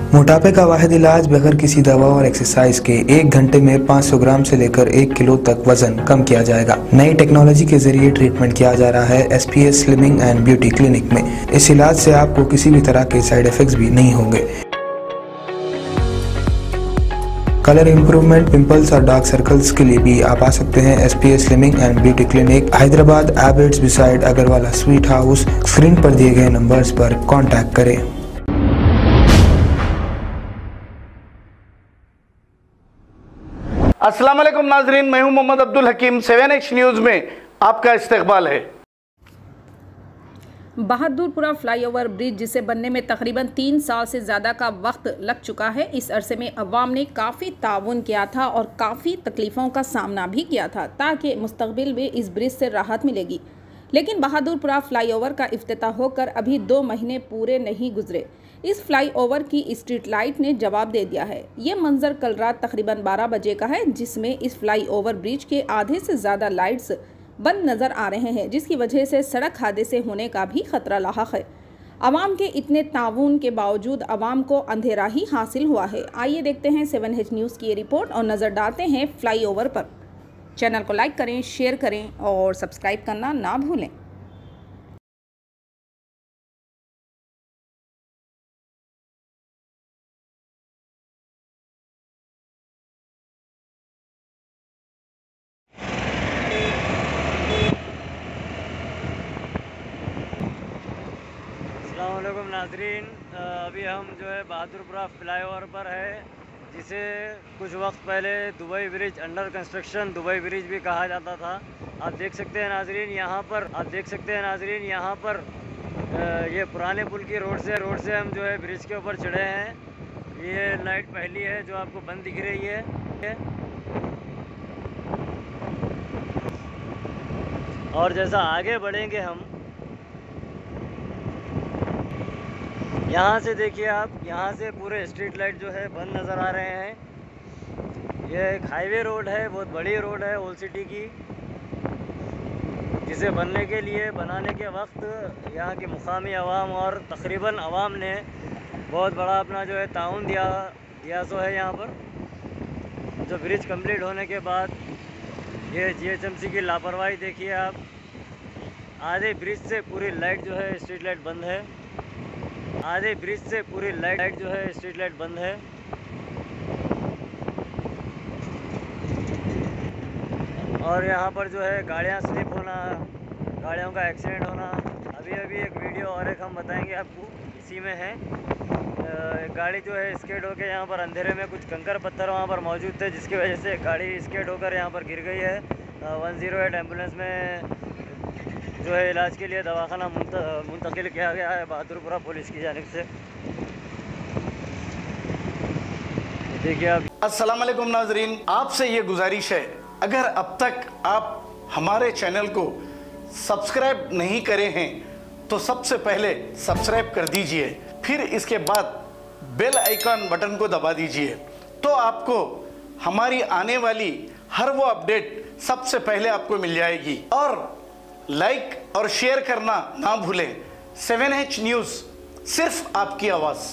मोटापे का वाहिद इलाज बगैर किसी दवा और एक्सरसाइज के 1 घंटे में 500 ग्राम से लेकर 1 किलो तक वजन कम किया जाएगा। नई टेक्नोलॉजी के जरिए ट्रीटमेंट किया जा रहा है SPS slimming and beauty clinic में। इस इलाज से आपको किसी भी तरह के साइड इफेक्ट्स भी नहीं होंगे। कलर इंप्रूवमेंट, पिंपल्स और डार्क सर्कल्स के लिए भी आप आ सकते हैं SPS slimming and beauty clinic, Hyderabad, Abids beside Agarwala sweet house. Screen पर दिए गए नंबर्स पर कॉन्टैक्ट करें। अस्सलाम वालेकुम नाजरीन, मैं हूं मोहम्मद अब्दुल हकीम। 7H न्यूज़ में आपका इस्तकबाल है। बहादुरपुरा फ्लाईओवर ब्रिज, जिसे बनने में तकरीबन 3 साल से ज़्यादा का वक्त लग चुका है, इस अरसे में अवाम ने काफ़ी ताउन किया था और काफ़ी तकलीफ़ों का सामना भी किया था ताकि मुस्तकबिल में इस ब्रिज से राहत मिलेगी। लेकिन बहादुरपुरा फ्लाईओवर का इफ्तिताह होकर अभी 2 महीने पूरे नहीं गुजरे। इस फ्लाईओवर की स्ट्रीट लाइट ने जवाब दे दिया है। ये मंजर कल रात तकरीबन 12 बजे का है, जिसमें इस फ्लाईओवर ब्रिज के आधे से ज़्यादा लाइट्स बंद नज़र आ रहे हैं, जिसकी वजह से सड़क हादसे होने का भी खतरा लाहक है। आवाम के इतने ताउन के बावजूद आवाम को अंधेरा ही हासिल हुआ है। आइए देखते हैं 7H न्यूज़ की ये रिपोर्ट और नज़र डालते हैं फ्लाईओवर पर। चैनल को लाइक करें, शेयर करें और सब्सक्राइब करना ना भूलें। अस्सलामुअलैकुम नाजरीन, अभी हम जो है बहादुरपुरा फ्लाईओवर पर है, जिसे कुछ वक्त पहले Dubai bridge under construction Dubai bridge भी कहा जाता था। आप देख सकते हैं नाजरीन यहाँ पर ये पुराने पुल की रोड से हम जो है ब्रिज के ऊपर चढ़े हैं। ये लाइट पहली है जो आपको बंद दिख रही है, और जैसा आगे बढ़ेंगे हम, यहाँ से देखिए आप, यहाँ से पूरे स्ट्रीट लाइट जो है बंद नज़र आ रहे हैं। यह एक हाईवे रोड है, बहुत बड़ी रोड है ओल्ड सिटी की, जिसे बनाने के वक्त यहाँ की मुकामी अवाम और तकरीबन अवाम ने बहुत बड़ा अपना जो है ताउन दिया सो है। यहाँ पर जो ब्रिज कंप्लीट होने के बाद ये GHMC की लापरवाही देखिए आप, आधे ब्रिज से पूरी लाइट जो है स्ट्रीट लाइट बंद है, आधे ब्रिज से पूरी लाइट जो है स्ट्रीट लाइट बंद है। और यहाँ पर जो है गाड़ियाँ स्लिप होना, गाड़ियों का एक्सीडेंट होना। अभी एक वीडियो और एक हम बताएंगे आपको, इसी में है। एक गाड़ी जो है स्केड होकर यहाँ पर अंधेरे में कुछ कंकर पत्थर वहाँ पर मौजूद थे, जिसकी वजह से गाड़ी स्केड होकर यहाँ पर गिर गई है। 108 एम्बुलेंस में जो है इलाज के लिए दवाखाना मुंतकिल किया गया है बहादुरपुरा पुलिस की जानिब से। देखिए आप। अस्सलाम वालेकुम नाजरीन, आपसे ये गुजारिश है, अगर अब तक आप हमारे चैनल को सब्सक्राइब नहीं करे हैं तो सबसे पहले सब्सक्राइब कर दीजिए, फिर इसके बाद बेल आइकन बटन को दबा दीजिए, तो आपको हमारी आने वाली हर वो अपडेट सबसे पहले आपको मिल जाएगी। और लाइक और शेयर करना ना भूलें। 7H न्यूज़, सिर्फ आपकी आवाज़।